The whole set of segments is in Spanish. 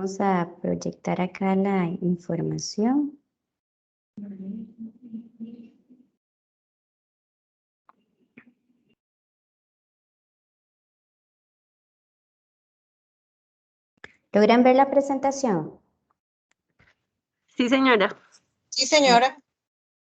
Vamos a proyectar acá la información. ¿Logran ver la presentación? Sí, señora. Sí, señora.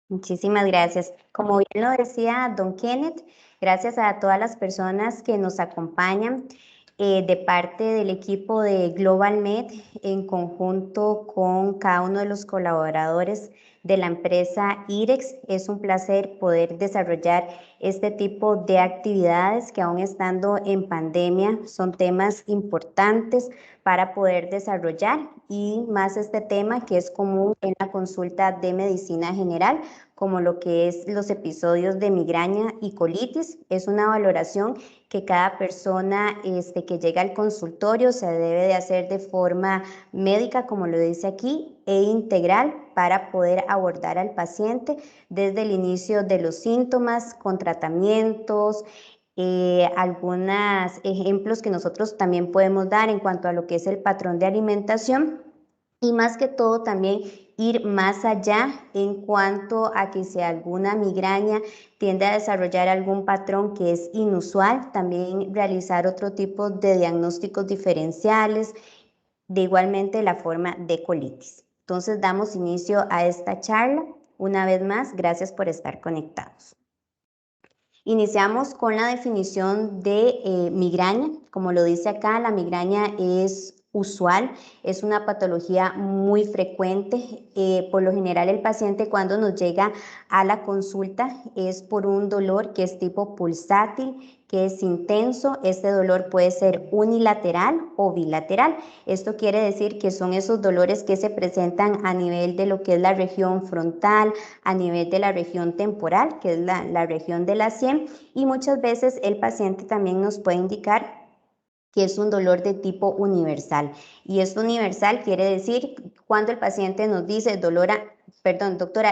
Muchísimas gracias. Como bien lo decía don Kenneth, gracias a todas las personas que nos acompañan de parte del equipo de GlobalMed en conjunto con cada uno de los colaboradores de la empresa IREX. Es un placer poder desarrollar este tipo de actividades que aún estando en pandemia son temas importantes para poder desarrollar y más este tema que es común en la consulta de medicina general, como lo que es los episodios de migraña y colitis. Es una valoración que cada persona que llega al consultorio se debe de hacer de forma médica, como lo dice aquí, e integral para poder abordar al paciente desde el inicio de los síntomas, con tratamientos, algunos ejemplos que nosotros también podemos dar en cuanto a lo que es el patrón de alimentación y más que todo también ir más allá en cuanto a que si alguna migraña tiende a desarrollar algún patrón que es inusual, también realizar otro tipo de diagnósticos diferenciales, de igualmente la forma de colitis. Entonces damos inicio a esta charla. Una vez más, gracias por estar conectados. Iniciamos con la definición de migraña. Como lo dice acá, la migraña es usual, es una patología muy frecuente. Por lo general el paciente cuando nos llega a la consulta es por un dolor que es tipo pulsátil, que es intenso. Este dolor puede ser unilateral o bilateral. Esto quiere decir que son esos dolores que se presentan a nivel de lo que es la región frontal, a nivel de la región temporal, que es la región de la sien, y muchas veces el paciente también nos puede indicar que es un dolor de tipo universal. Y esto universal quiere decir cuando el paciente nos dice, doctora,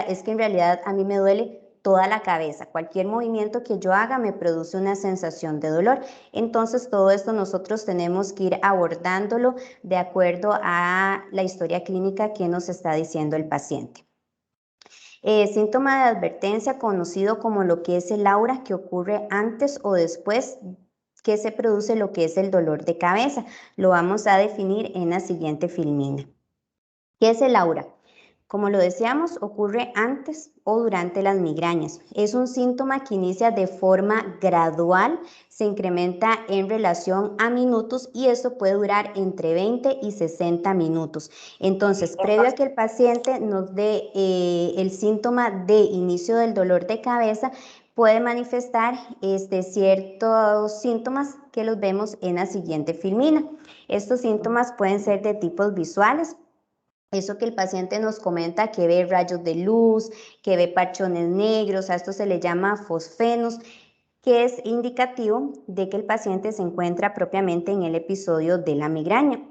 es que en realidad a mí me duele toda la cabeza. Cualquier movimiento que yo haga me produce una sensación de dolor. Entonces, todo esto nosotros tenemos que ir abordándolo de acuerdo a la historia clínica que nos está diciendo el paciente. Síntoma de advertencia conocido como lo que es el aura que ocurre antes o después que se produce lo que es el dolor de cabeza. Lo vamos a definir en la siguiente filmina. ¿Qué es el aura? Como lo decíamos, ocurre antes o durante las migrañas. Es un síntoma que inicia de forma gradual, se incrementa en relación a minutos y esto puede durar entre 20 y 60 minutos. Entonces, previo a que el paciente nos dé el síntoma de inicio del dolor de cabeza, puede manifestar ciertos síntomas que los vemos en la siguiente filmina. Estos síntomas pueden ser de tipos visuales. Eso que el paciente nos comenta que ve rayos de luz, que ve parchones negros, a esto se le llama fosfenos, que es indicativo de que el paciente se encuentra propiamente en el episodio de la migraña.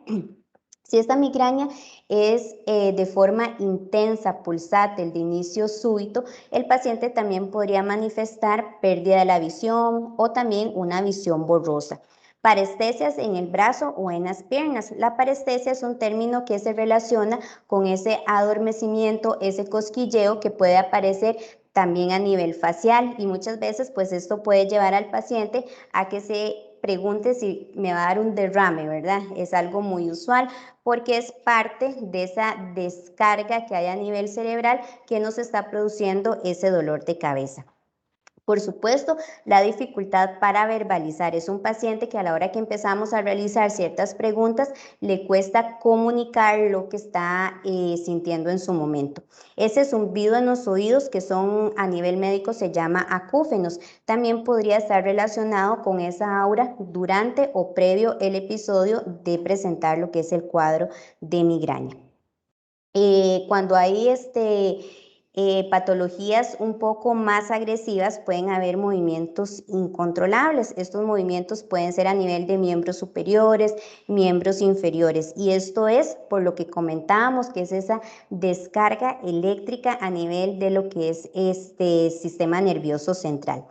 Si esta migraña es de forma intensa, pulsátil, de inicio súbito, el paciente también podría manifestar pérdida de la visión o también una visión borrosa. Parestesias en el brazo o en las piernas. La parestesia es un término que se relaciona con ese adormecimiento, ese cosquilleo que puede aparecer también a nivel facial y muchas veces pues esto puede llevar al paciente a que se pregunte si me va a dar un derrame, ¿verdad? Es algo muy usual porque es parte de esa descarga que hay a nivel cerebral que nos está produciendo ese dolor de cabeza. Por supuesto, la dificultad para verbalizar. Es un paciente que a la hora que empezamos a realizar ciertas preguntas le cuesta comunicar lo que está sintiendo en su momento. Ese zumbido en los oídos que son a nivel médico se llama acúfenos. También podría estar relacionado con esa aura durante o previo el episodio de presentar lo que es el cuadro de migraña. Cuando hay patologías un poco más agresivas, pueden haber movimientos incontrolables. Estos movimientos pueden ser a nivel de miembros superiores, miembros inferiores. Y esto es por lo que comentábamos, que es esa descarga eléctrica a nivel de lo que es este sistema nervioso central.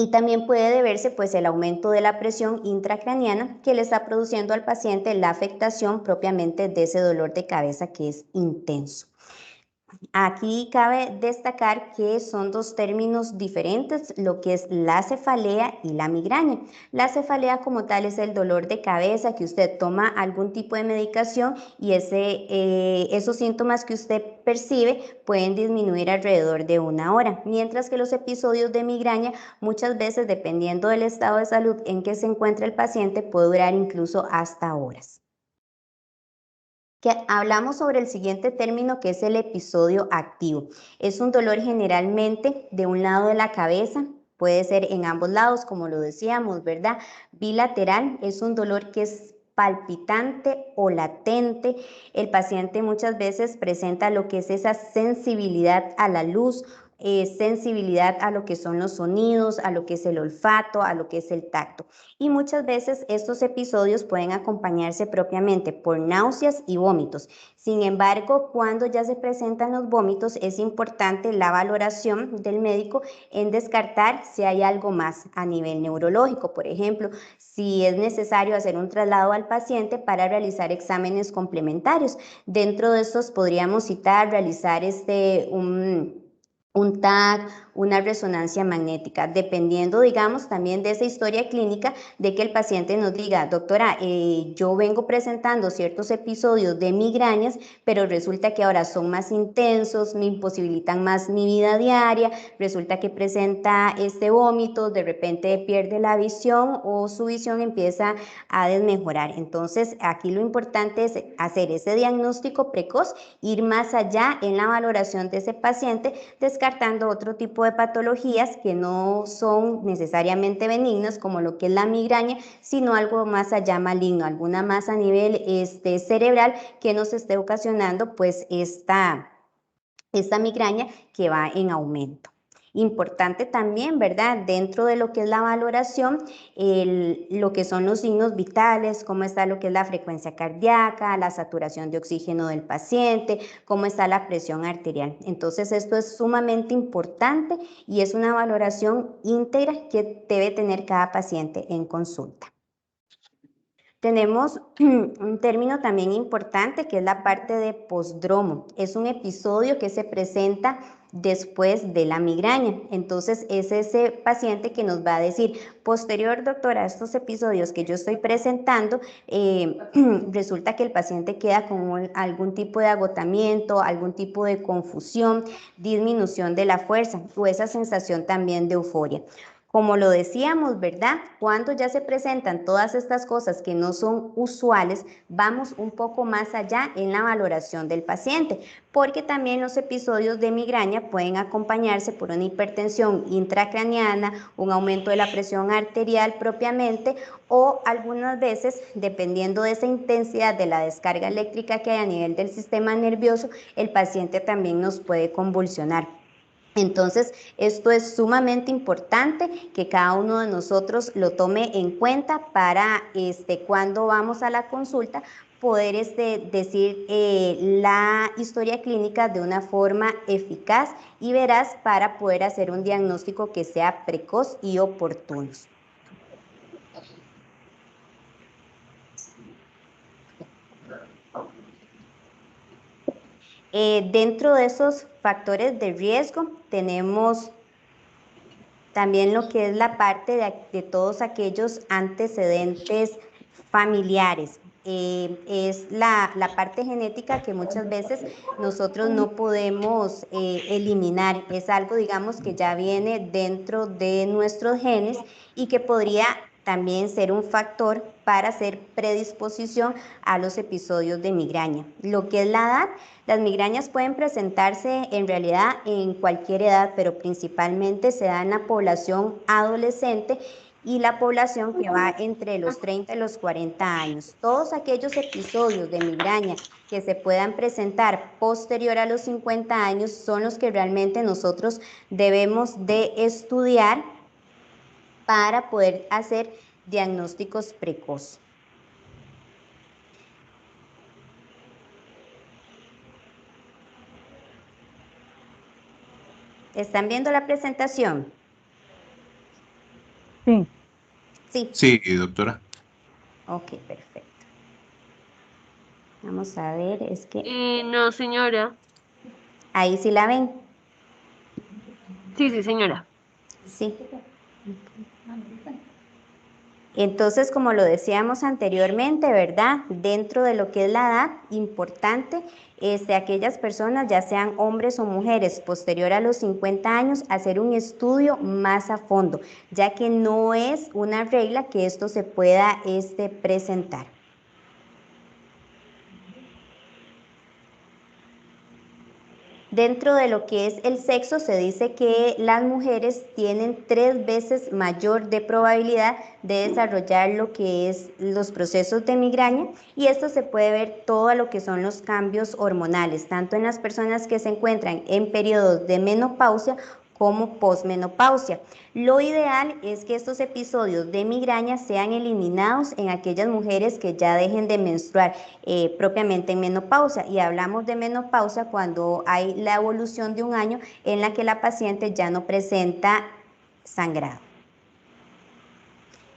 Y también puede deberse pues el aumento de la presión intracraniana que le está produciendo al paciente la afectación propiamente de ese dolor de cabeza que es intenso. Aquí cabe destacar que son dos términos diferentes, lo que es la cefalea y la migraña. La cefalea como tal es el dolor de cabeza que usted toma algún tipo de medicación y esos síntomas que usted percibe pueden disminuir alrededor de 1 hora, mientras que los episodios de migraña muchas veces, dependiendo del estado de salud en que se encuentra el paciente, puede durar incluso hasta horas. Hablamos sobre el siguiente término que es el episodio activo. Es un dolor generalmente de un lado de la cabeza, puede ser en ambos lados, como lo decíamos, ¿verdad? Bilateral, es un dolor que es palpitante o latente. El paciente muchas veces presenta lo que es esa sensibilidad a la luz, sensibilidad a lo que son los sonidos, a lo que es el olfato, a lo que es el tacto. Y muchas veces estos episodios pueden acompañarse propiamente por náuseas y vómitos. Sin embargo, cuando ya se presentan los vómitos, es importante la valoración del médico en descartar si hay algo más a nivel neurológico. Por ejemplo, si es necesario hacer un traslado al paciente para realizar exámenes complementarios. Dentro de estos podríamos citar realizar un TAC, una resonancia magnética, dependiendo, digamos, también de esa historia clínica de que el paciente nos diga, doctora, yo vengo presentando ciertos episodios de migrañas, pero resulta que ahora son más intensos, me imposibilitan más mi vida diaria, resulta que presenta vómito, de repente pierde la visión o su visión empieza a desmejorar. Entonces, aquí lo importante es hacer ese diagnóstico precoz, ir más allá en la valoración de ese paciente, descartando otro tipo de patologías que no son necesariamente benignas, como lo que es la migraña, sino algo más allá maligno, alguna más a nivel cerebral que nos esté ocasionando pues esta migraña que va en aumento. Importante también, ¿verdad? Dentro de lo que es la valoración, lo que son los signos vitales, cómo está lo que es la frecuencia cardíaca, la saturación de oxígeno del paciente, cómo está la presión arterial. Entonces, esto es sumamente importante y es una valoración íntegra que debe tener cada paciente en consulta. Tenemos un término también importante que es la parte de posdromo. Es un episodio que se presenta después de la migraña. Entonces es ese paciente que nos va a decir, posterior doctora, a estos episodios que yo estoy presentando, resulta que el paciente queda con algún tipo de agotamiento, algún tipo de confusión, disminución de la fuerza o esa sensación también de euforia. Como lo decíamos, ¿verdad? Cuando ya se presentan todas estas cosas que no son usuales, vamos un poco más allá en la valoración del paciente, porque también los episodios de migraña pueden acompañarse por una hipertensión intracraniana, un aumento de la presión arterial propiamente, o algunas veces, dependiendo de esa intensidad de la descarga eléctrica que hay a nivel del sistema nervioso, el paciente también nos puede convulsionar. Entonces, esto es sumamente importante que cada uno de nosotros lo tome en cuenta para cuando vamos a la consulta poder decir la historia clínica de una forma eficaz y veraz para poder hacer un diagnóstico que sea precoz y oportuno. Dentro de esos factores de riesgo tenemos también lo que es la parte de todos aquellos antecedentes familiares. Es la parte genética que muchas veces nosotros no podemos eliminar. Es algo, digamos, que ya viene dentro de nuestros genes y que podría también ser un factor para hacer predisposición a los episodios de migraña. Lo que es la edad, las migrañas pueden presentarse en realidad en cualquier edad, pero principalmente se da en la población adolescente y la población que va entre los 30 y los 40 años. Todos aquellos episodios de migraña que se puedan presentar posterior a los 50 años son los que realmente nosotros debemos de estudiar para poder hacer diagnósticos precoces. ¿Están viendo la presentación? Sí. Sí, Sí, doctora. ok, perfecto. Vamos a ver, es que No, señora. ahí sí la ven. Sí, sí, señora. Sí. Entonces, como lo decíamos anteriormente, ¿verdad? Dentro de lo que es la edad, importante, aquellas personas, ya sean hombres o mujeres, posterior a los 50 años, hacer un estudio más a fondo, ya que no es una regla que esto se pueda presentar. Dentro de lo que es el sexo, se dice que las mujeres tienen 3 veces mayor de probabilidad de desarrollar lo que es los procesos de migraña, y esto se puede ver todo lo que son los cambios hormonales, tanto en las personas que se encuentran en periodos de menopausia como posmenopausia. Lo ideal es que estos episodios de migraña sean eliminados en aquellas mujeres que ya dejen de menstruar propiamente en menopausia, y hablamos de menopausia cuando hay la evolución de un año en la que la paciente ya no presenta sangrado.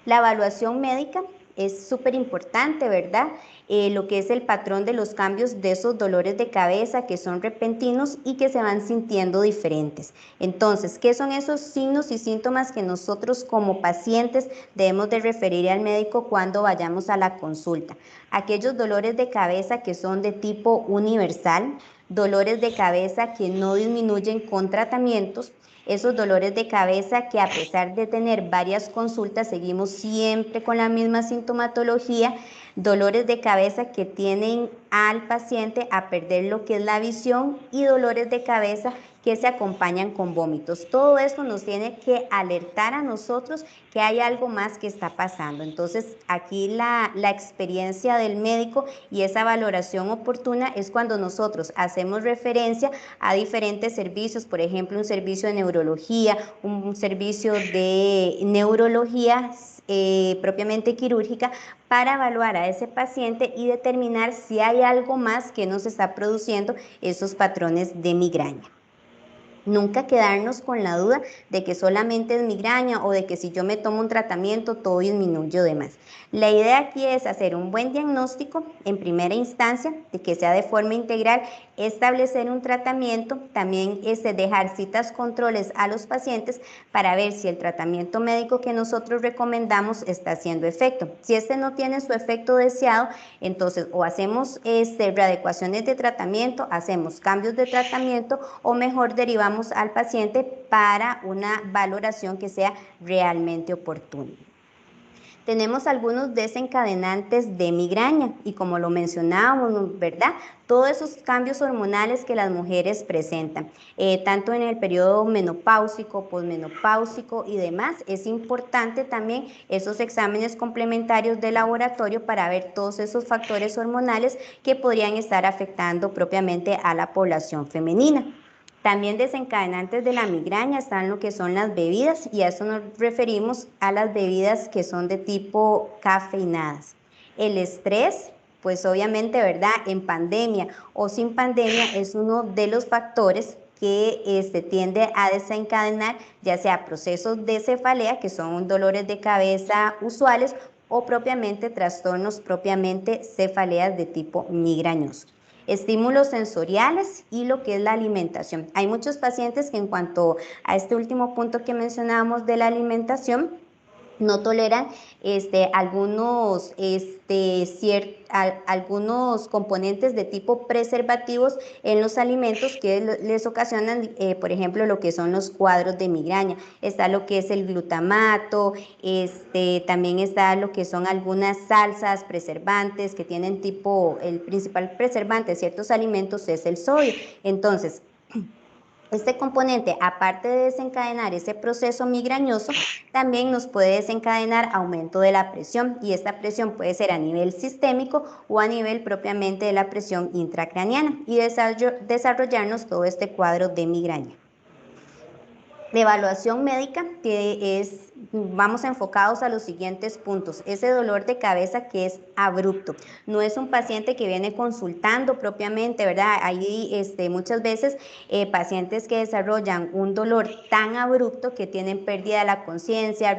La evaluación médica es súper importante, ¿verdad? Lo que es el patrón de los cambios de esos dolores de cabeza que son repentinos y que se van sintiendo diferentes. Entonces, ¿qué son esos signos y síntomas que nosotros como pacientes debemos de referir al médico cuando vayamos a la consulta? Aquellos dolores de cabeza que son de tipo universal, dolores de cabeza que no disminuyen con tratamientos, esos dolores de cabeza que a pesar de tener varias consultas seguimos siempre con la misma sintomatología, dolores de cabeza que tienen al paciente a perder lo que es la visión, y dolores de cabeza que se acompañan con vómitos. Todo esto nos tiene que alertar a nosotros que hay algo más que está pasando. Entonces, aquí la experiencia del médico y esa valoración oportuna es cuando nosotros hacemos referencia a diferentes servicios, por ejemplo, un servicio de neurología, un servicio de neurología propiamente quirúrgica, para evaluar a ese paciente y determinar si hay algo más que nos está produciendo esos patrones de migraña. Nunca quedarnos con la duda de que solamente es migraña o de que si yo me tomo un tratamiento todo disminuye de más. La idea aquí es hacer un buen diagnóstico en primera instancia, de que sea de forma integral, establecer un tratamiento, también dejar citas controles a los pacientes para ver si el tratamiento médico que nosotros recomendamos está haciendo efecto. Si este no tiene su efecto deseado, entonces o hacemos readecuaciones de tratamiento, hacemos cambios de tratamiento, o mejor derivamos al paciente para una valoración que sea realmente oportuna. Tenemos algunos desencadenantes de migraña y, como lo mencionábamos, ¿verdad? Todos esos cambios hormonales que las mujeres presentan, tanto en el periodo menopáusico, posmenopáusico y demás, es importante también esos exámenes complementarios de laboratorio para ver todos esos factores hormonales que podrían estar afectando propiamente a la población femenina. También desencadenantes de la migraña están lo que son las bebidas, y a eso nos referimos a las bebidas que son de tipo cafeinadas. El estrés, pues obviamente, ¿verdad? En pandemia o sin pandemia es uno de los factores que tiende a desencadenar ya sea procesos de cefalea, que son dolores de cabeza usuales, o propiamente trastornos propiamente cefaleas de tipo migrañoso. Estímulos sensoriales y lo que es la alimentación. Hay muchos pacientes que, en cuanto a este último punto que mencionábamos de la alimentación, no toleran algunos componentes de tipo preservativos en los alimentos que les ocasionan, por ejemplo, lo que son los cuadros de migraña. Está lo que es el glutamato, también está lo que son algunas salsas, preservantes que tienen el principal preservante de ciertos alimentos es el sodio. Entonces, este componente, aparte de desencadenar ese proceso migrañoso, también nos puede desencadenar aumento de la presión, y esta presión puede ser a nivel sistémico o a nivel propiamente de la presión intracraneana, y desarrollarnos todo este cuadro de migraña. La evaluación médica, que es vamos enfocados a los siguientes puntos. Ese dolor de cabeza que es abrupto. No es un paciente que viene consultando propiamente, ¿verdad? Hay muchas veces pacientes que desarrollan un dolor tan abrupto que tienen pérdida de la conciencia,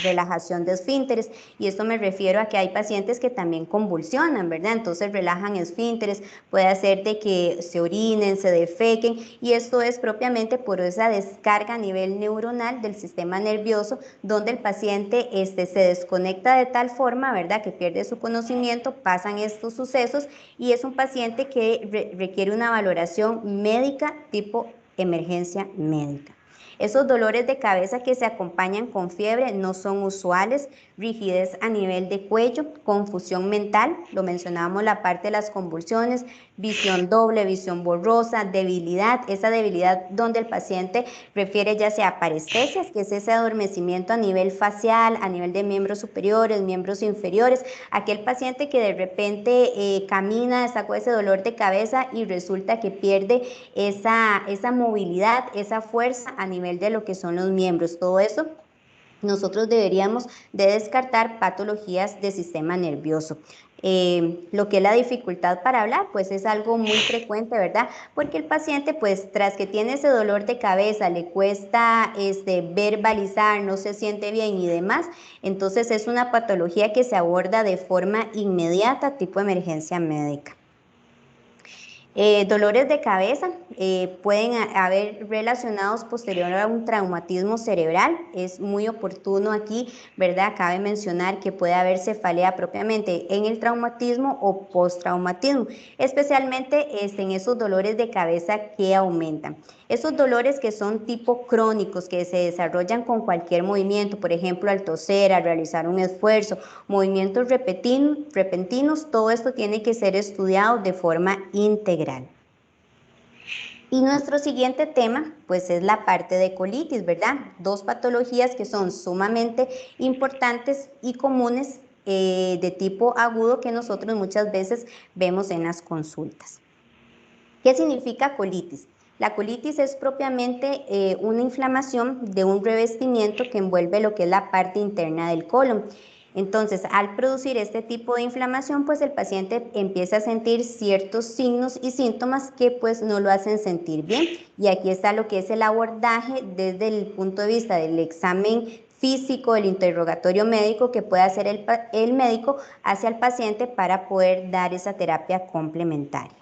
relajación de esfínteres, y esto me refiero a que hay pacientes que también convulsionan, ¿verdad? Entonces relajan esfínteres, puede hacer de que se orinen, se defequen, y esto es propiamente por esa descarga a nivel neuronal del sistema nervioso, donde el paciente se desconecta de tal forma, ¿verdad?, que pierde su conocimiento, pasan estos sucesos, y es un paciente que requiere una valoración médica tipo emergencia médica. Esos dolores de cabeza que se acompañan con fiebre no son usuales, rigidez a nivel de cuello, confusión mental, lo mencionábamos la parte de las convulsiones, visión doble, visión borrosa, debilidad, esa debilidad donde el paciente refiere ya sea parestesias, que es ese adormecimiento a nivel facial, a nivel de miembros superiores, miembros inferiores, aquel paciente que de repente camina, sacó ese dolor de cabeza y resulta que pierde esa movilidad, esa fuerza a nivel de lo que son los miembros, todo eso nosotros deberíamos de descartar patologías de sistema nervioso. Lo que es la dificultad para hablar, pues es algo muy frecuente, ¿verdad? Porque el paciente, pues tras que tiene ese dolor de cabeza, le cuesta verbalizar, no se siente bien y demás, entonces es una patología que se aborda de forma inmediata, tipo emergencia médica. Dolores de cabeza pueden haber relacionados posterior a un traumatismo cerebral. Es muy oportuno aquí, ¿verdad? Cabe mencionar que puede haber cefalea propiamente en el traumatismo o postraumatismo, especialmente en esos dolores de cabeza que aumentan. Esos dolores que son tipo crónicos, que se desarrollan con cualquier movimiento, por ejemplo, al toser, al realizar un esfuerzo, movimientos repentinos, todo esto tiene que ser estudiado de forma integral. Y nuestro siguiente tema, pues es la parte de colitis, ¿verdad? Dos patologías que son sumamente importantes y comunes de tipo agudo que nosotros muchas veces vemos en las consultas. ¿Qué significa colitis? La colitis es propiamente una inflamación de un revestimiento que envuelve lo que es la parte interna del colon. Entonces, al producir este tipo de inflamación, pues el paciente empieza a sentir ciertos signos y síntomas que pues no lo hacen sentir bien. Y aquí está lo que es el abordaje desde el punto de vista del examen físico, el interrogatorio médico que puede hacer el médico hacia el paciente para poder dar esa terapia complementaria.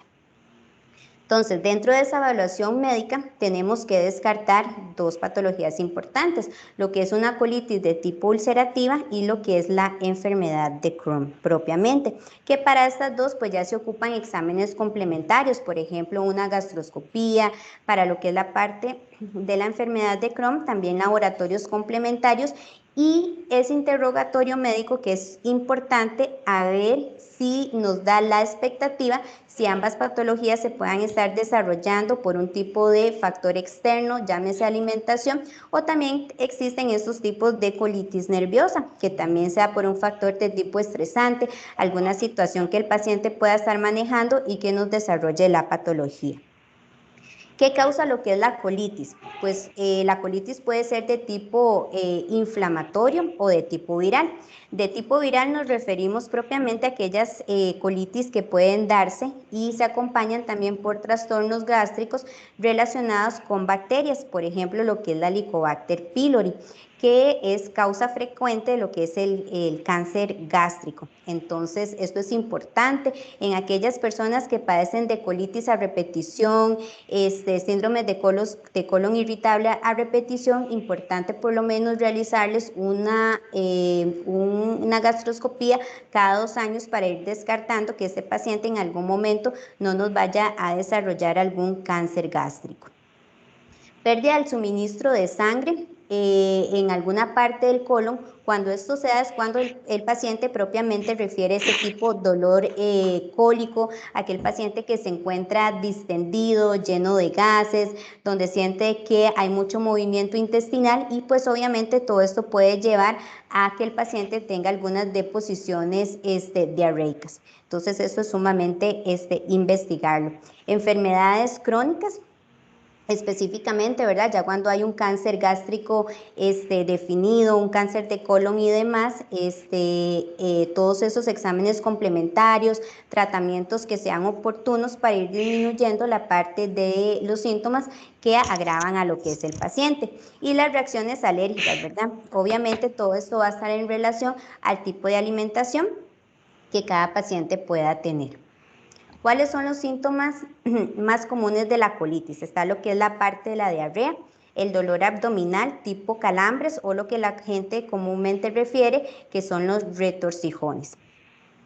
Entonces, dentro de esa evaluación médica tenemos que descartar dos patologías importantes, lo que es una colitis de tipo ulcerativa y lo que es la enfermedad de Crohn propiamente, que para estas dos pues ya se ocupan exámenes complementarios, por ejemplo una gastroscopía, para lo que es la parte de la enfermedad de Crohn, también laboratorios complementarios y ese interrogatorio médico que es importante a ver si nos da la expectativa si ambas patologías se puedan estar desarrollando por un tipo de factor externo, llámese alimentación, o también existen estos tipos de colitis nerviosa, que también sea por un factor de tipo estresante, alguna situación que el paciente pueda estar manejando y que nos desarrolle la patología. ¿Qué causa lo que es la colitis? Pues la colitis puede ser de tipo inflamatorio o de tipo viral. De tipo viral nos referimos propiamente a aquellas colitis que pueden darse y se acompañan también por trastornos gástricos relacionados con bacterias, por ejemplo, lo que es la Helicobacter pylori, que es causa frecuente de lo que es el cáncer gástrico. Entonces, esto es importante en aquellas personas que padecen de colitis a repetición, síndrome de colon irritable a repetición, importante por lo menos realizarles una gastroscopía cada 2 años para ir descartando que este paciente en algún momento no nos vaya a desarrollar algún cáncer gástrico. Pérdida del suministro de sangre en alguna parte del colon. Cuando esto se da es cuando el paciente propiamente refiere ese tipo de dolor cólico, aquel paciente que se encuentra distendido, lleno de gases, donde siente que hay mucho movimiento intestinal y pues obviamente todo esto puede llevar a que el paciente tenga algunas deposiciones diarreicas. Entonces eso es sumamente investigarlo. Enfermedades crónicas. específicamente, ¿verdad? Ya cuando hay un cáncer gástrico definido, un cáncer de colon y demás, todos esos exámenes complementarios, tratamientos que sean oportunos para ir disminuyendo la parte de los síntomas que agravan a lo que es el paciente. Y las reacciones alérgicas, ¿verdad? Obviamente todo esto va a estar en relación al tipo de alimentación que cada paciente pueda tener. ¿Cuáles son los síntomas más comunes de la colitis? Está lo que es la parte de la diarrea, el dolor abdominal tipo calambres o lo que la gente comúnmente refiere que son los retorcijones.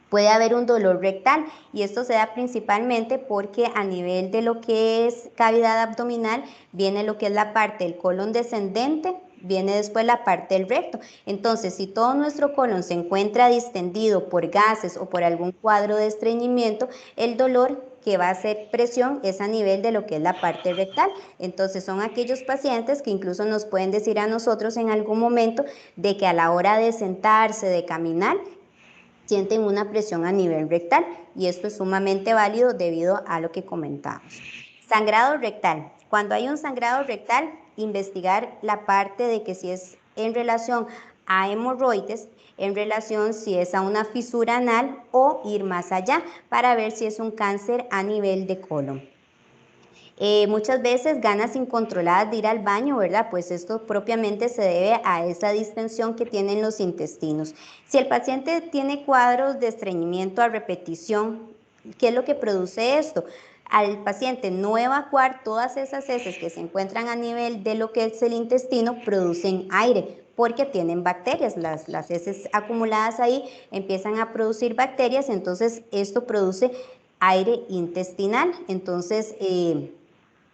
Puede haber un dolor rectal y esto se da principalmente porque a nivel de lo que es cavidad abdominal viene lo que es la parte del colon descendente, viene después la parte del recto. Entonces, si todo nuestro colon se encuentra distendido por gases o por algún cuadro de estreñimiento, el dolor que va a hacer presión es a nivel de lo que es la parte rectal. Entonces son aquellos pacientes que incluso nos pueden decir a nosotros en algún momento de que a la hora de sentarse, de caminar, sienten una presión a nivel rectal y esto es sumamente válido debido a lo que comentamos. Sangrado rectal. Cuando hay un sangrado rectal, investigar la parte de que si es en relación a hemorroides, en relación si es a una fisura anal o ir más allá para ver si es un cáncer a nivel de colon. Muchas veces ganas incontroladas de ir al baño, ¿verdad? Pues esto propiamente se debe a esa distensión que tienen los intestinos. Si el paciente tiene cuadros de estreñimiento a repetición, ¿qué es lo que produce esto? Al paciente no evacuar todas esas heces que se encuentran a nivel de lo que es el intestino, producen aire porque tienen bacterias. Las heces acumuladas ahí empiezan a producir bacterias, entonces esto produce aire intestinal. Entonces,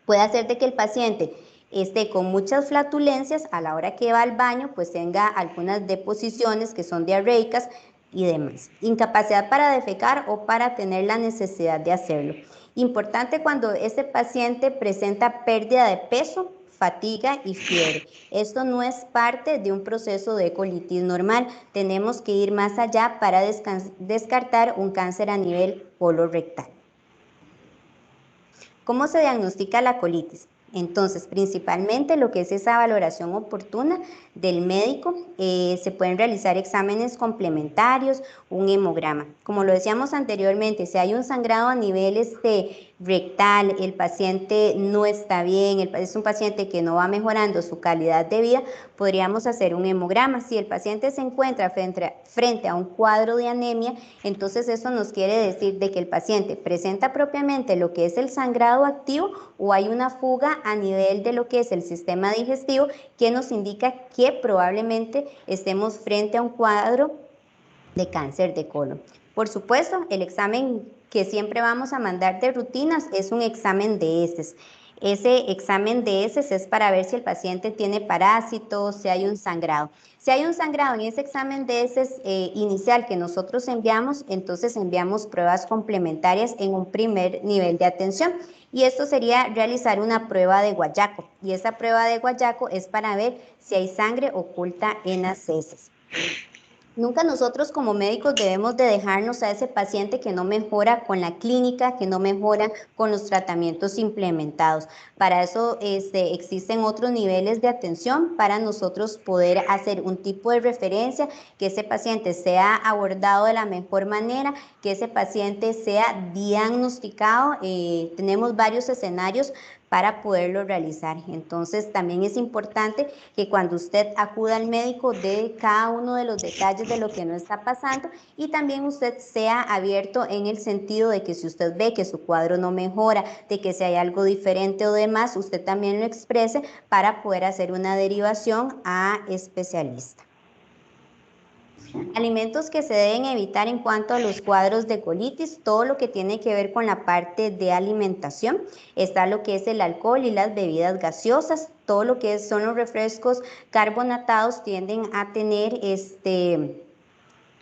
puede hacer de que el paciente esté con muchas flatulencias a la hora que va al baño, pues tenga algunas deposiciones que son diarreicas y demás. Incapacidad para defecar o para tener la necesidad de hacerlo. Importante cuando este paciente presenta pérdida de peso, fatiga y fiebre. Esto no es parte de un proceso de colitis normal. Tenemos que ir más allá para descartar un cáncer a nivel colorectal. ¿Cómo se diagnostica la colitis? Entonces, principalmente lo que es esa valoración oportuna del médico, se pueden realizar exámenes complementarios, un hemograma. Como lo decíamos anteriormente, si hay un sangrado a nivel rectal, el paciente no está bien, es un paciente que no va mejorando su calidad de vida, podríamos hacer un hemograma. Si el paciente se encuentra frente a un cuadro de anemia, entonces eso nos quiere decir de que el paciente presenta propiamente lo que es el sangrado activo o hay una fuga a nivel de lo que es el sistema digestivo que nos indica que probablemente estemos frente a un cuadro de cáncer de colon. Por supuesto, el examen que siempre vamos a mandar de rutinas es un examen de heces. Ese examen de heces es para ver si el paciente tiene parásitos, si hay un sangrado. Si hay un sangrado en ese examen de heces inicial que nosotros enviamos, entonces enviamos pruebas complementarias en un primer nivel de atención. Y esto sería realizar una prueba de guayaco. Y esa prueba de guayaco es para ver si hay sangre oculta en las heces. Nunca nosotros como médicos debemos de dejarnos a ese paciente que no mejora con la clínica, que no mejora con los tratamientos implementados. Para eso existen otros niveles de atención para nosotros poder hacer un tipo de referencia, que ese paciente sea abordado de la mejor manera, que ese paciente sea diagnosticado. Tenemos varios escenarios para poderlo realizar. Entonces, también es importante que cuando usted acuda al médico dé cada uno de los detalles de lo que no está pasando y también usted sea abierto en el sentido de que si usted ve que su cuadro no mejora, de que si hay algo diferente o demás, usted también lo exprese para poder hacer una derivación a especialista. Alimentos que se deben evitar en cuanto a los cuadros de colitis, todo lo que tiene que ver con la parte de alimentación. Está lo que es el alcohol y las bebidas gaseosas, todo lo que son los refrescos carbonatados tienden a tener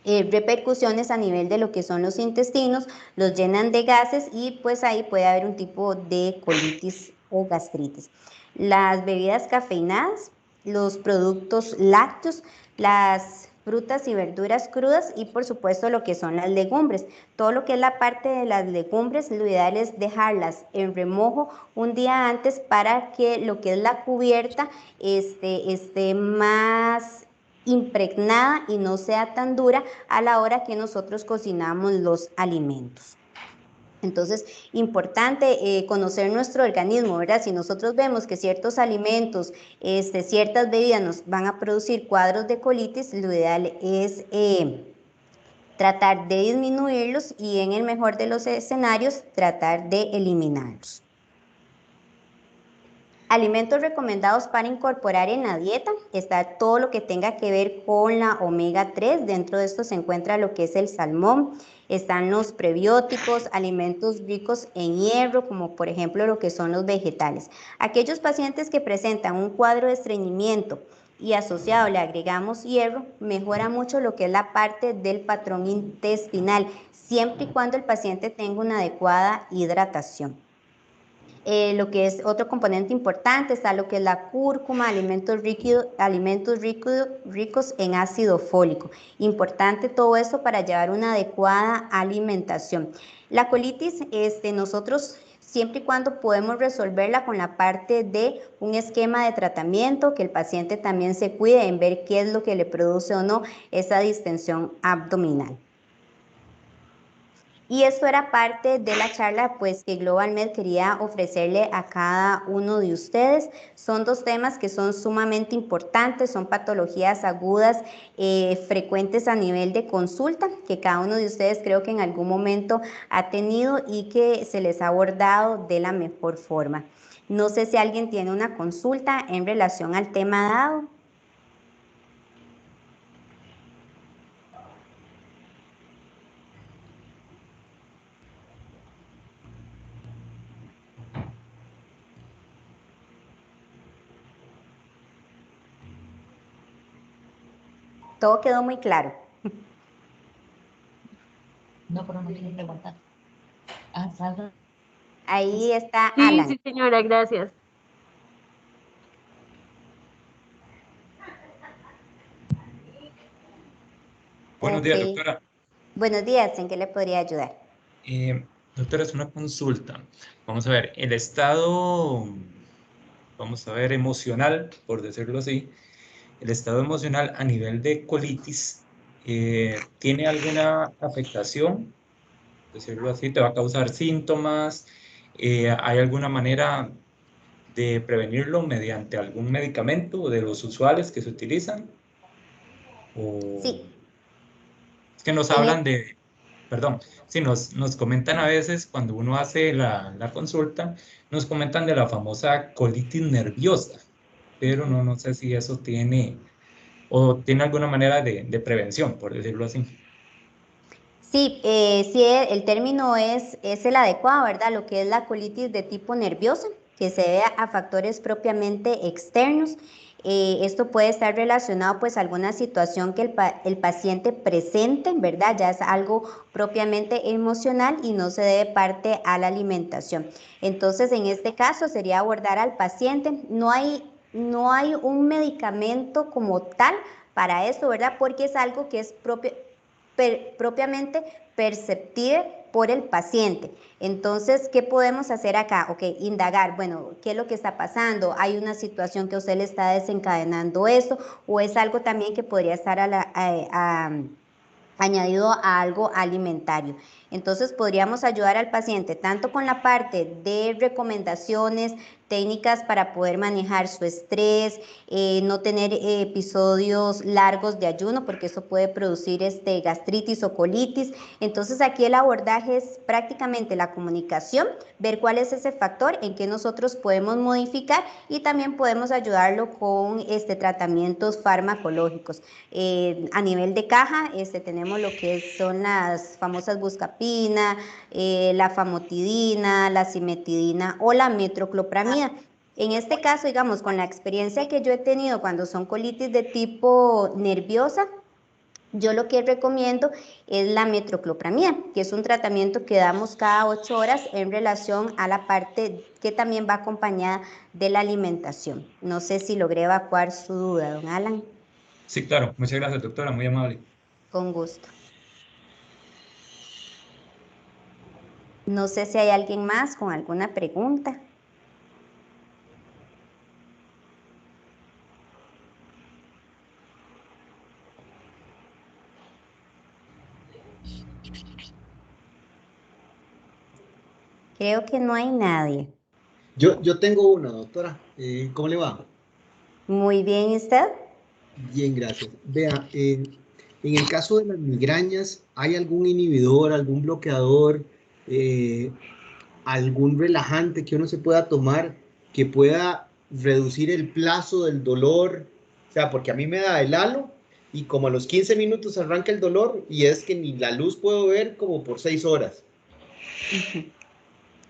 repercusiones a nivel de lo que son los intestinos, los llenan de gases y pues ahí puede haber un tipo de colitis o gastritis. Las bebidas cafeinadas, los productos lácteos, las frutas y verduras crudas y por supuesto lo que son las legumbres. Todo lo que es la parte de las legumbres, lo ideal es dejarlas en remojo un día antes para que lo que es la cubierta esté más impregnada y no sea tan dura a la hora que nosotros cocinamos los alimentos. Entonces, importante conocer nuestro organismo, ¿verdad? Si nosotros vemos que ciertos alimentos, ciertas bebidas nos van a producir cuadros de colitis, lo ideal es tratar de disminuirlos y en el mejor de los escenarios, tratar de eliminarlos. Alimentos recomendados para incorporar en la dieta, está todo lo que tenga que ver con la omega 3, dentro de esto se encuentra lo que es el salmón, están los prebióticos, alimentos ricos en hierro, como por ejemplo lo que son los vegetales. Aquellos pacientes que presentan un cuadro de estreñimiento y asociado le agregamos hierro, mejora mucho lo que es la parte del patrón intestinal, siempre y cuando el paciente tenga una adecuada hidratación. Lo que es otro componente importante está lo que es la cúrcuma, alimentos ricos en ácido fólico. Importante todo esto para llevar una adecuada alimentación. La colitis, nosotros siempre y cuando podemos resolverla con la parte de un esquema de tratamiento, que el paciente también se cuide en ver qué es lo que le produce o no esa distensión abdominal. Y esto era parte de la charla pues que GlobalMed quería ofrecerle a cada uno de ustedes. Son dos temas que son sumamente importantes, son patologías agudas frecuentes a nivel de consulta, que cada uno de ustedes creo que en algún momento ha tenido y que se les ha abordado de la mejor forma. No sé si alguien tiene una consulta en relación al tema dado. Todo quedó muy claro. No, pero no tiene que preguntar. Ahí está Sí, Alan. sí, señora, gracias. Buenos días, doctora. Buenos días, ¿en qué le podría ayudar? Doctora, es una consulta. Vamos a ver, el estado, vamos a ver, emocional, por decirlo así, el estado emocional a nivel de colitis, ¿tiene alguna afectación? Decirlo así, ¿te va a causar síntomas? ¿Hay alguna manera de prevenirlo mediante algún medicamento de los usuales que se utilizan? Sí. Es que nos hablan de, perdón, sí, nos comentan a veces cuando uno hace la consulta, nos comentan de la famosa colitis nerviosa, pero no sé si eso tiene o tiene alguna manera de prevención, por decirlo así. Sí, sí, el término es el adecuado, ¿verdad? Lo que es la colitis de tipo nerviosa, que se debe a factores propiamente externos. Esto puede estar relacionado pues a alguna situación que el paciente presente, ¿verdad? Ya es algo propiamente emocional y no se debe parte a la alimentación. Entonces, en este caso sería abordar al paciente. No hay un medicamento como tal para esto, ¿verdad? Porque es algo que es propiamente perceptible por el paciente. Entonces, ¿qué podemos hacer acá? Ok, indagar, bueno, ¿qué es lo que está pasando? ¿Hay una situación que a usted le está desencadenando esto? ¿O es algo también que podría estar añadido a algo alimentario? Entonces podríamos ayudar al paciente tanto con la parte de recomendaciones, técnicas para poder manejar su estrés, no tener episodios largos de ayuno, porque eso puede producir gastritis o colitis. Entonces aquí el abordaje es prácticamente la comunicación, ver cuál es ese factor en que nosotros podemos modificar y también podemos ayudarlo con tratamientos farmacológicos. A nivel de caja tenemos lo que son las famosas buscapina, la famotidina, la cimetidina o la metroclopramida. En este caso, digamos, con la experiencia que yo he tenido cuando son colitis de tipo nerviosa, yo lo que recomiendo es la metroclopramida, que es un tratamiento que damos cada 8 horas en relación a la parte que también va acompañada de la alimentación. No sé si logré evacuar su duda, don Alan. Sí, claro. Muchas gracias, doctora. Muy amable. Con gusto. No sé si hay alguien más con alguna pregunta. Creo que no hay nadie. Yo tengo una, doctora. ¿Cómo le va? Muy bien, ¿y usted? Bien, gracias. Vea, en el caso de las migrañas, ¿hay algún inhibidor, algún bloqueador, eh, algún relajante que uno se pueda tomar que pueda reducir el plazo del dolor? O sea, porque a mí me da el halo y como a los 15 minutos arranca el dolor y es que ni la luz puedo ver como por 6 horas.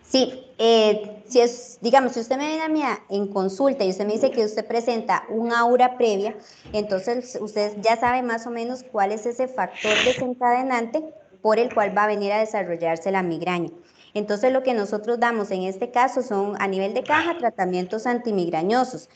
Sí, si es, digamos, si usted me viene a mí en consulta y usted me dice que usted presenta un aura previa, entonces usted ya sabe más o menos cuál es ese factor desencadenante por el cual va a venir a desarrollarse la migraña. Entonces lo que nosotros damos en este caso son a nivel de caja tratamientos antimigrañosos.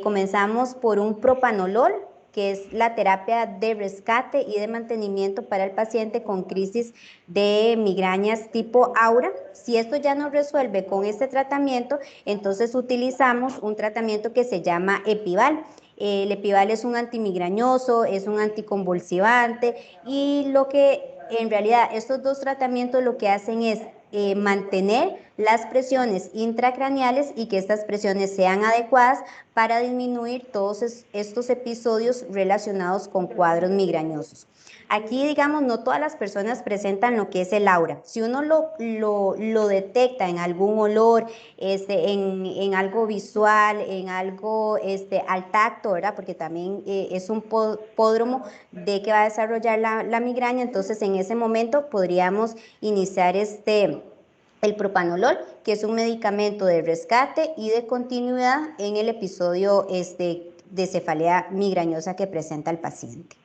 Comenzamos por un propanolol, que es la terapia de rescate y de mantenimiento para el paciente con crisis de migrañas tipo aura. Si esto ya no resuelve con este tratamiento, entonces utilizamos un tratamiento que se llama Epival. El Epival es un antimigrañoso, es un anticonvulsivante y lo que en realidad estos dos tratamientos lo que hacen es mantener las presiones intracraneales y que estas presiones sean adecuadas para disminuir todos estos episodios relacionados con cuadros migrañosos. Aquí, digamos, no todas las personas presentan lo que es el aura. Si uno lo detecta en algún olor, en algo visual, en algo al tacto, ¿verdad? Porque también es un pódromo de que va a desarrollar la migraña, entonces en ese momento podríamos iniciar el propanolol, que es un medicamento de rescate y de continuidad en el episodio de cefalea migrañosa que presenta el paciente.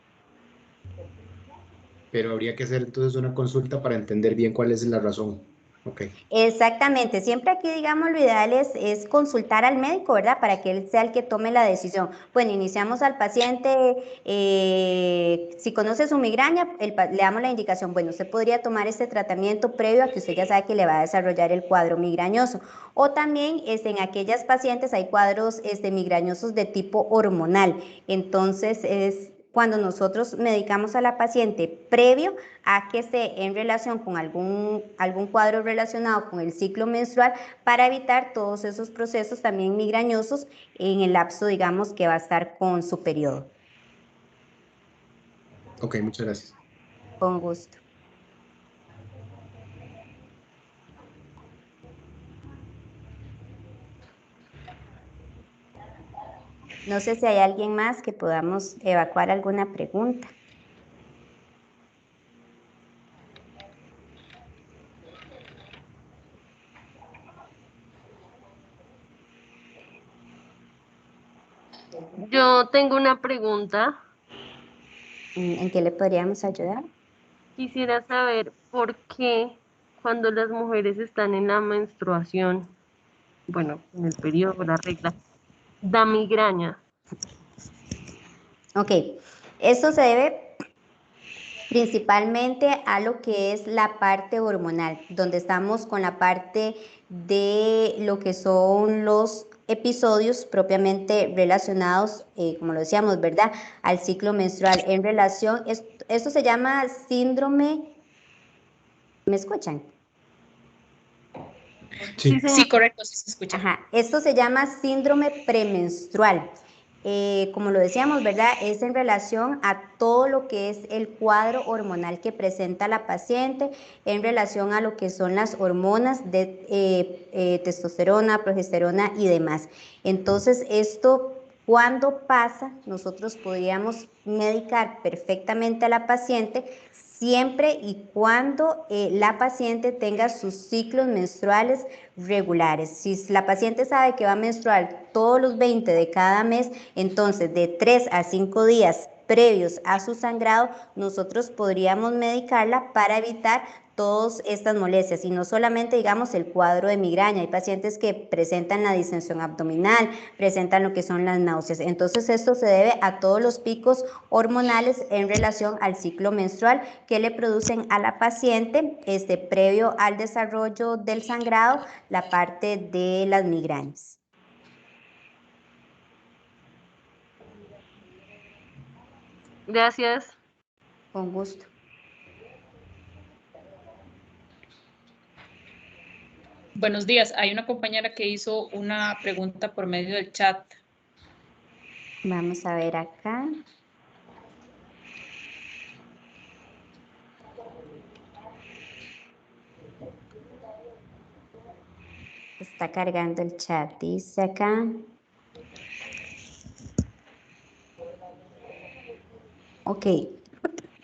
Pero habría que hacer entonces una consulta para entender bien cuál es la razón. Ok. Exactamente, siempre aquí, digamos, lo ideal es consultar al médico, ¿verdad? Para que él sea el que tome la decisión. Bueno, iniciamos al paciente, si conoce su migraña, le damos la indicación, bueno, usted podría tomar este tratamiento previo a que usted ya sabe que le va a desarrollar el cuadro migrañoso. O también en aquellas pacientes hay cuadros migrañosos de tipo hormonal, entonces es cuando nosotros medicamos a la paciente previo a que esté en relación con algún cuadro relacionado con el ciclo menstrual para evitar todos esos procesos también migrañosos en el lapso, digamos, que va a estar con su periodo. Ok, muchas gracias. Con gusto. No sé si hay alguien más que podamos evacuar alguna pregunta. Yo tengo una pregunta. ¿En qué le podríamos ayudar? Quisiera saber por qué cuando las mujeres están en la menstruación, bueno, en el periodo, la regla, da migraña. Ok, esto se debe principalmente a lo que es la parte hormonal, donde estamos con la parte de lo que son los episodios propiamente relacionados, como lo decíamos, ¿verdad?, al ciclo menstrual en relación, esto se llama síndrome, ¿me escuchan? Sí, Sí, correcto, sí se escucha. Ajá, esto se llama síndrome premenstrual. Como lo decíamos, ¿verdad? Es en relación a todo lo que es el cuadro hormonal que presenta la paciente en relación a lo que son las hormonas de testosterona, progesterona y demás. Entonces, esto, cuando pasa, nosotros podríamos medicar perfectamente a la paciente siempre y cuando la paciente tenga sus ciclos menstruales regulares. Si la paciente sabe que va a menstruar todos los 20 de cada mes, entonces de 3 a 5 días previos a su sangrado, nosotros podríamos medicarla para evitar todas estas molestias y no solamente, digamos, el cuadro de migraña. Hay pacientes que presentan la distensión abdominal, presentan lo que son las náuseas. Entonces, esto se debe a todos los picos hormonales en relación al ciclo menstrual que le producen a la paciente previo al desarrollo del sangrado, la parte de las migrañas. Gracias. Con gusto. Buenos días. Hay una compañera que hizo una pregunta por medio del chat. Vamos a ver acá. Está cargando el chat, dice acá. Ok.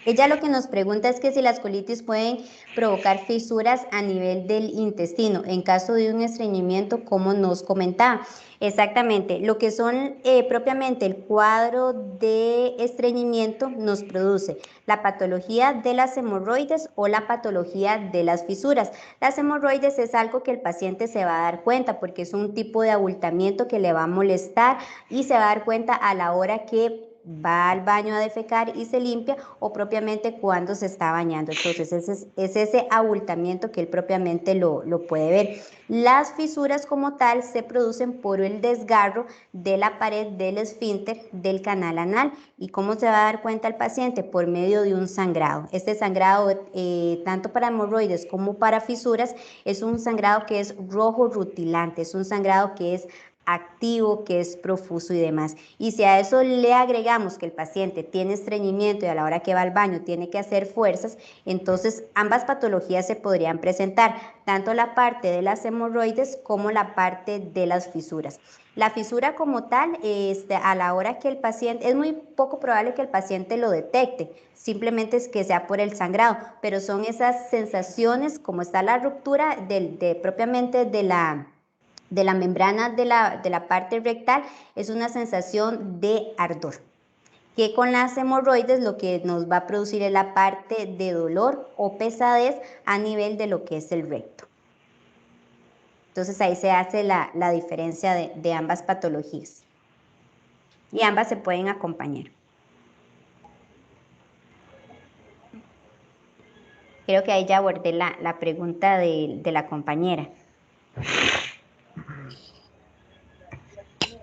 Ella lo que nos pregunta es que si las colitis pueden provocar fisuras a nivel del intestino, en caso de un estreñimiento, como nos comentaba. Exactamente, lo que son propiamente el cuadro de estreñimiento nos produce la patología de las hemorroides o la patología de las fisuras. Las hemorroides es algo que el paciente se va a dar cuenta porque es un tipo de abultamiento que le va a molestar y se va a dar cuenta a la hora que va al baño a defecar y se limpia o propiamente cuando se está bañando. Entonces es ese abultamiento que él propiamente lo puede ver. Las fisuras como tal se producen por el desgarro de la pared del esfínter del canal anal. ¿Y cómo se va a dar cuenta el paciente? Por medio de un sangrado. Este sangrado, tanto para hemorroides como para fisuras, es un sangrado que es rojo rutilante, es un sangrado que es activo, que es profuso y demás. Y si a eso le agregamos que el paciente tiene estreñimiento y a la hora que va al baño tiene que hacer fuerzas, entonces ambas patologías se podrían presentar, tanto la parte de las hemorroides como la parte de las fisuras. La fisura como tal, a la hora que el paciente, es muy poco probable que el paciente lo detecte, simplemente es que sea por el sangrado, pero son esas sensaciones, como está la ruptura propiamente de la membrana de la parte rectal, es una sensación de ardor, que con las hemorroides lo que nos va a producir es la parte de dolor o pesadez a nivel de lo que es el recto. Entonces ahí se hace la diferencia de ambas patologías. Y ambas se pueden acompañar. Creo que ahí ya abordé la pregunta de la compañera.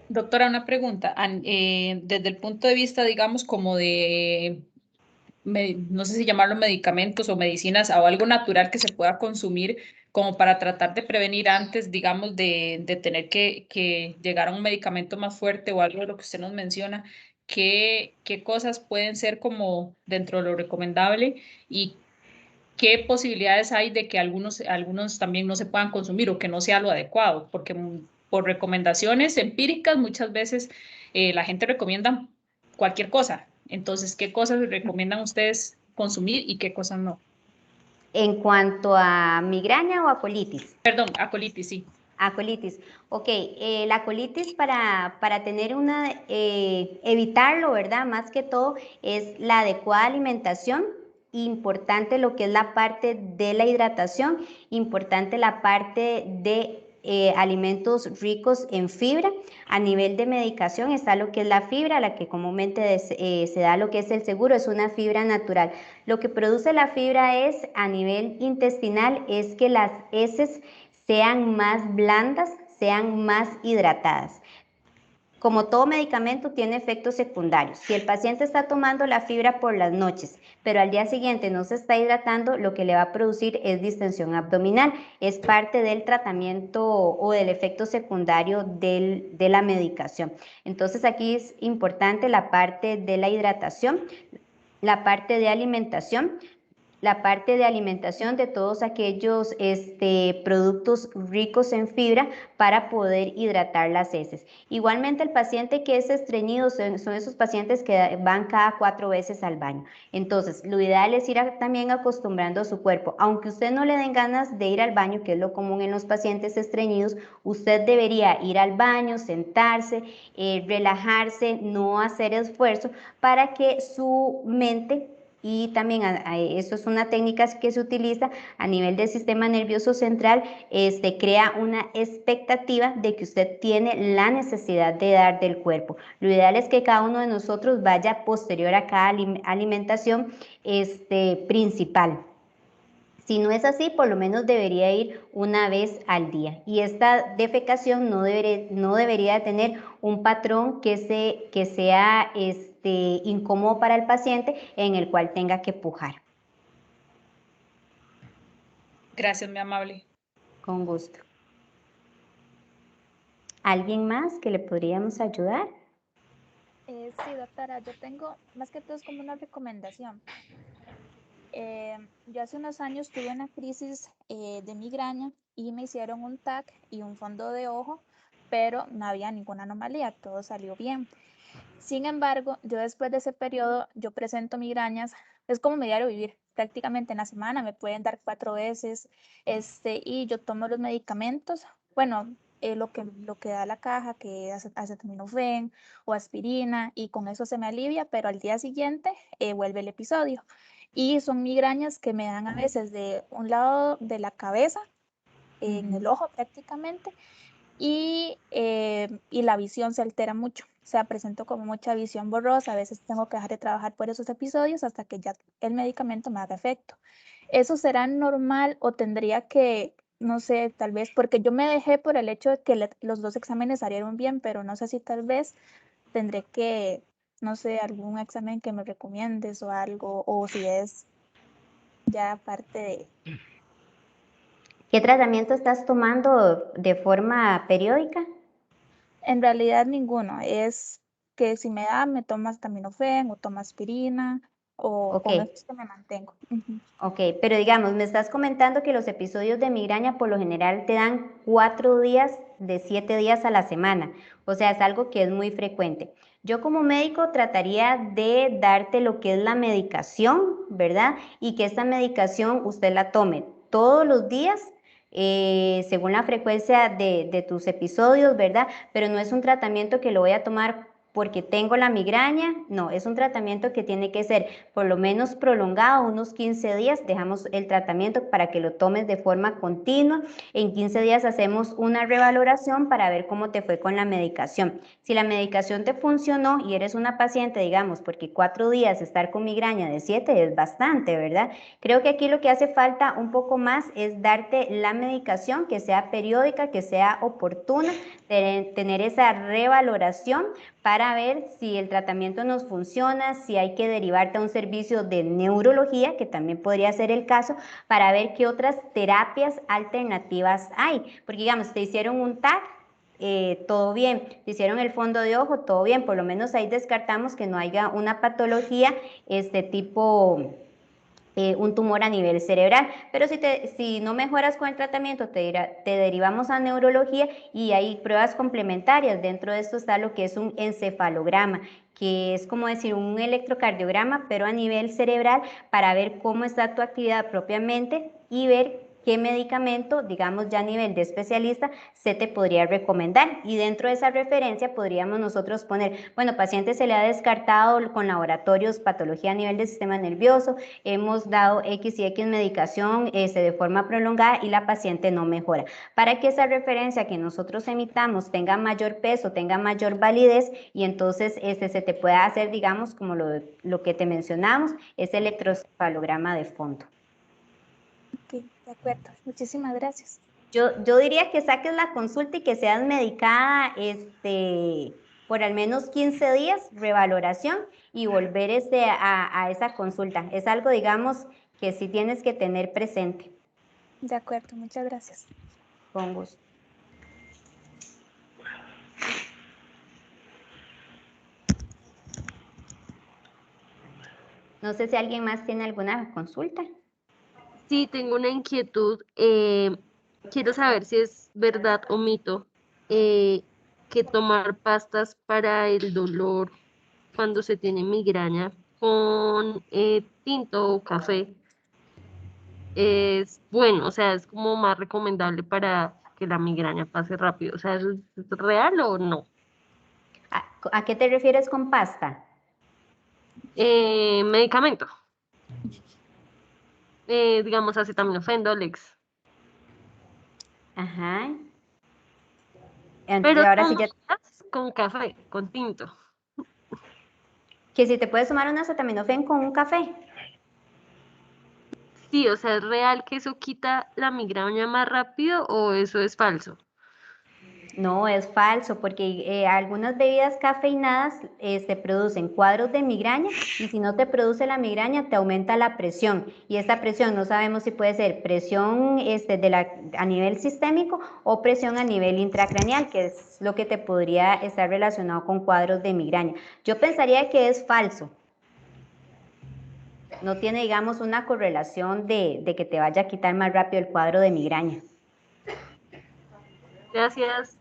Doctora, una pregunta. Desde el punto de vista, digamos, como de, no sé si llamarlo medicamentos o medicinas o algo natural que se pueda consumir como para tratar de prevenir antes, digamos, de tener que llegar a un medicamento más fuerte o algo de lo que usted nos menciona, ¿qué cosas pueden ser como dentro de lo recomendable y qué posibilidades hay de que algunos también no se puedan consumir o que no sea lo adecuado? Porque por recomendaciones empíricas muchas veces la gente recomienda cualquier cosa. Entonces, ¿qué cosas recomiendan ustedes consumir y qué cosas no? En cuanto a migraña o a colitis. Perdón, a colitis, sí. A colitis. Ok, la colitis para tener evitarlo, ¿verdad? Más que todo es la adecuada alimentación, importante lo que es la parte de la hidratación, importante la parte de alimentos ricos en fibra. A nivel de medicación está lo que es la fibra, la que comúnmente se da lo que es el seguro, es una fibra natural. Lo que produce la fibra es, a nivel intestinal, es que las heces sean más blandas, sean más hidratadas. Como todo medicamento tiene efectos secundarios. Si el paciente está tomando la fibra por las noches, pero al día siguiente no se está hidratando, lo que le va a producir es distensión abdominal. Es parte del tratamiento o del efecto secundario de la medicación. Entonces aquí es importante la parte de la hidratación, la parte de alimentación, la parte de alimentación de todos aquellos productos ricos en fibra para poder hidratar las heces. Igualmente el paciente que es estreñido son esos pacientes que van cada 4 veces al baño. Entonces, lo ideal es ir también acostumbrando a su cuerpo. Aunque usted no le den ganas de ir al baño, que es lo común en los pacientes estreñidos, usted debería ir al baño, sentarse, relajarse, no hacer esfuerzo para que su mente y también eso es una técnica que se utiliza a nivel del sistema nervioso central, crea una expectativa de que usted tiene la necesidad de dar del cuerpo. Lo ideal es que cada uno de nosotros vaya posterior a cada alimentación principal. Si no es así, por lo menos debería ir una vez al día. Y esta defecación no debería tener un patrón que sea incómodo para el paciente, en el cual tenga que pujar. Gracias, mi amable. Con gusto. ¿Alguien más que le podríamos ayudar? Sí, doctora, yo tengo, más que todo es como una recomendación. Yo hace unos años tuve una crisis de migraña y me hicieron un TAC y un fondo de ojo, pero no había ninguna anomalía, todo salió bien. Sin embargo, yo después de ese periodo, yo presento migrañas, es como mi diario vivir, prácticamente en la semana me pueden dar 4 veces, y yo tomo los medicamentos, bueno, lo que da la caja, que es acetaminofén o aspirina, y con eso se me alivia, pero al día siguiente vuelve el episodio. Y son migrañas que me dan a veces de un lado de la cabeza, en el ojo prácticamente, y la visión se altera mucho. O sea, presento como mucha visión borrosa, a veces tengo que dejar de trabajar por esos episodios hasta que ya el medicamento me haga efecto. ¿Eso será normal o tendría que, no sé, tal vez, porque yo me dejé por el hecho de que los 2 exámenes salieron bien, pero no sé si tal vez tendré que, no sé, algún examen que me recomiendes o algo, o si es ya parte de... ¿Qué tratamiento estás tomando de forma periódica? En realidad ninguno, es que si me da, me tomo acetaminofén o tomo aspirina o con Ok. eso es que me mantengo. Ujú. Ok, pero digamos, me estás comentando que los episodios de migraña por lo general te dan 4 días de 7 días a la semana. O sea, es algo que es muy frecuente. Yo como médico trataría de darte lo que es la medicación, ¿verdad? Y que esta medicación usted la tome todos los días, según la frecuencia de tus episodios, ¿verdad? Pero no es un tratamiento que lo voy a tomar porque tengo la migraña, no, es un tratamiento que tiene que ser por lo menos prolongado, unos 15 días, dejamos el tratamiento para que lo tomes de forma continua, en 15 días hacemos una revaloración para ver cómo te fue con la medicación. Si la medicación te funcionó y eres una paciente, digamos, porque 4 días estar con migraña de 7 es bastante, ¿verdad? Creo que aquí lo que hace falta un poco más es darte la medicación que sea periódica, que sea oportuna, tener esa revaloración para ver si el tratamiento nos funciona, si hay que derivarte a un servicio de neurología, que también podría ser el caso, para ver qué otras terapias alternativas hay. Porque digamos, te hicieron un TAC, todo bien, te hicieron el fondo de ojo, todo bien, por lo menos ahí descartamos que no haya una patología tipo... un tumor a nivel cerebral, pero si no mejoras con el tratamiento, te derivamos a neurología y hay pruebas complementarias. Dentro de esto está lo que es un encefalograma, que es como decir un electrocardiograma, pero a nivel cerebral, para ver cómo está tu actividad propiamente y ver qué medicamento, digamos ya a nivel de especialista, se te podría recomendar. Y dentro de esa referencia podríamos nosotros poner, bueno, paciente se le ha descartado con laboratorios patología a nivel del sistema nervioso, hemos dado X y X medicación de forma prolongada y la paciente no mejora. Para que esa referencia que nosotros emitamos tenga mayor peso, tenga mayor validez y entonces se te pueda hacer, digamos, como lo que te mencionamos, ese electroencefalograma de fondo. Ok, de acuerdo. Muchísimas gracias. Yo diría que saques la consulta y que seas medicada por al menos 15 días, revaloración y volver a esa consulta. Es algo, digamos, que sí tienes que tener presente. De acuerdo, muchas gracias. Con gusto. No sé si alguien más tiene alguna consulta. Sí, tengo una inquietud. Quiero saber si es verdad o mito que tomar pastas para el dolor cuando se tiene migraña con tinto o café es bueno, o sea, es como más recomendable para que la migraña pase rápido. O sea, ¿eso es real o no? ¿A qué te refieres con pasta? Medicamento. digamos acetaminofén, Dolex. Ajá. Pero Y ahora sí ya, con café, con tinto. que si te puedes tomar un acetaminofén con un café. Sí, o sea, ¿es real que eso quita la migraña más rápido o eso es falso? No, es falso, porque algunas bebidas cafeinadas producen cuadros de migraña y si no te produce la migraña te aumenta la presión y esta presión no sabemos si puede ser presión a nivel sistémico o presión a nivel intracraneal, que es lo que te podría estar relacionado con cuadros de migraña. Yo pensaría que es falso. No tiene, digamos, una correlación de que te vaya a quitar más rápido el cuadro de migraña. Gracias.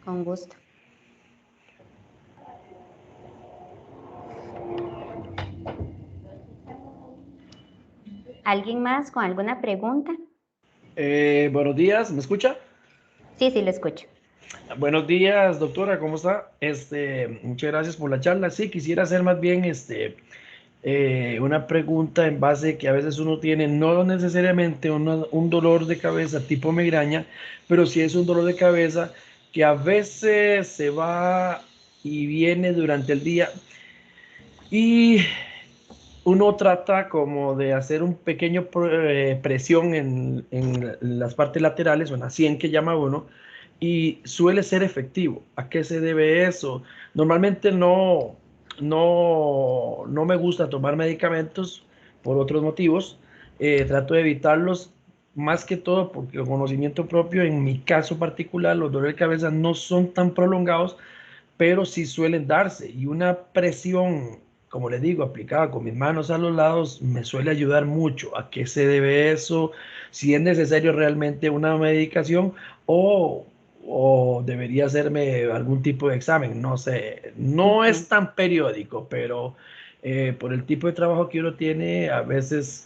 Con gusto. ¿Alguien más con alguna pregunta? Buenos días, ¿me escucha? Sí, sí, lo escucho. Buenos días, doctora, ¿cómo está? Muchas gracias por la charla. Sí, quisiera hacer más bien una pregunta en base que a veces uno tiene, no necesariamente un dolor de cabeza tipo migraña, pero sí es un dolor de cabeza que a veces se va y viene durante el día y uno trata como de hacer un pequeño presión en las partes laterales o en la sien que llama uno y suele ser efectivo. ¿A qué se debe eso? Normalmente no me gusta tomar medicamentos por otros motivos. Trato de evitarlos más que todo porque el conocimiento propio, en mi caso particular, los dolores de cabeza no son tan prolongados, pero sí suelen darse. Y una presión, como les digo, aplicada con mis manos a los lados, me suele ayudar mucho. ¿A qué se debe eso? Si es necesario realmente una medicación o, o debería hacerme algún tipo de examen. No sé, no es tan periódico, pero por el tipo de trabajo que uno tiene, a veces,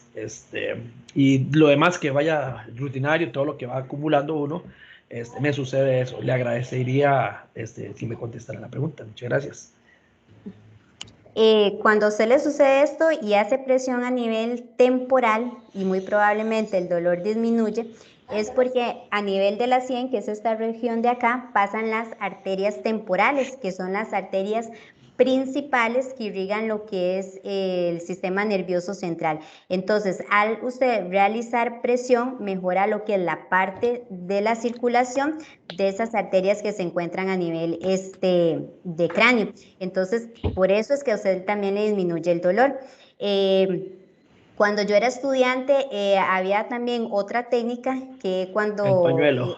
y lo demás que vaya rutinario, todo lo que va acumulando uno, me sucede eso. Le agradecería si me contestara la pregunta. Muchas gracias. Cuando a usted le sucede esto y hace presión a nivel temporal y muy probablemente el dolor disminuye, es porque a nivel de la sien, que es esta región de acá, pasan las arterias temporales, que son las arterias principales que irrigan lo que es el sistema nervioso central. Entonces, al usted realizar presión, mejora lo que es la parte de la circulación de esas arterias que se encuentran a nivel de cráneo. Entonces, por eso es que a usted también le disminuye el dolor. Cuando yo era estudiante, había también otra técnica que El cuando... pañuelo.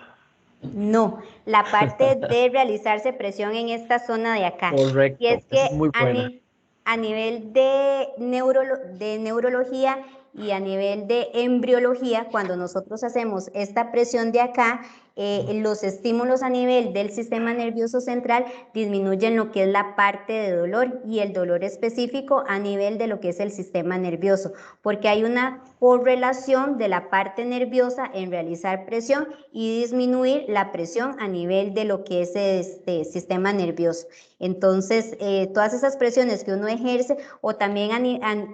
no, la parte de realizarse presión en esta zona de acá. Y Correcto. es Esa que es muy buena. a nivel de neurología y a nivel de embriología, cuando nosotros hacemos esta presión de acá, los estímulos a nivel del sistema nervioso central disminuyen lo que es la parte de dolor y el dolor específico a nivel de lo que es el sistema nervioso, porque hay una correlación de la parte nerviosa en realizar presión y disminuir la presión a nivel de lo que es este sistema nervioso. Entonces, todas esas presiones que uno ejerce o también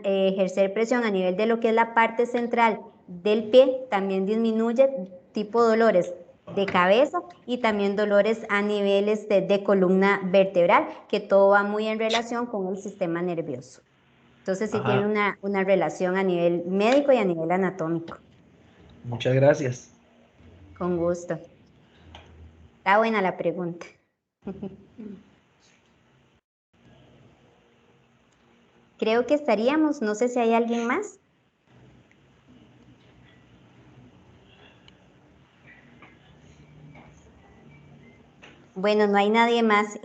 ejercer presión a nivel de lo que es la parte central del pie también disminuye tipo dolores de cabeza y también dolores a niveles de columna vertebral, que todo va muy en relación con el sistema nervioso. Entonces sí tiene una relación a nivel médico y a nivel anatómico. Muchas gracias. Con gusto. Está buena la pregunta. Creo que estaríamos, no sé si hay alguien más. Bueno, no hay nadie más.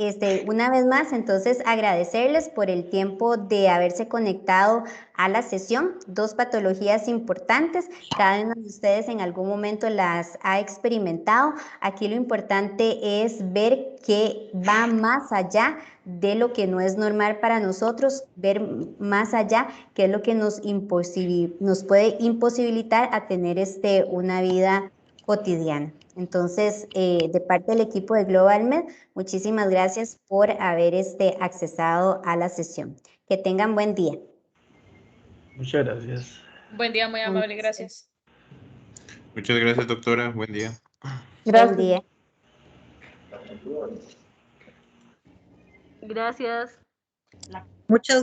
Una vez más, entonces agradecerles por el tiempo de haberse conectado a la sesión. 2 patologías importantes. Cada uno de ustedes en algún momento las ha experimentado. Aquí lo importante es ver que va más allá de lo que no es normal para nosotros, ver más allá qué es lo que nos puede imposibilitar a tener una vida cotidiana. Entonces, de parte del equipo de GlobalMed, muchísimas gracias por haber accesado a la sesión. Que tengan buen día. Muchas gracias. Buen día, muy amable, gracias. Muchas gracias, doctora. Buen día. Buen día. Gracias. Muchas gracias.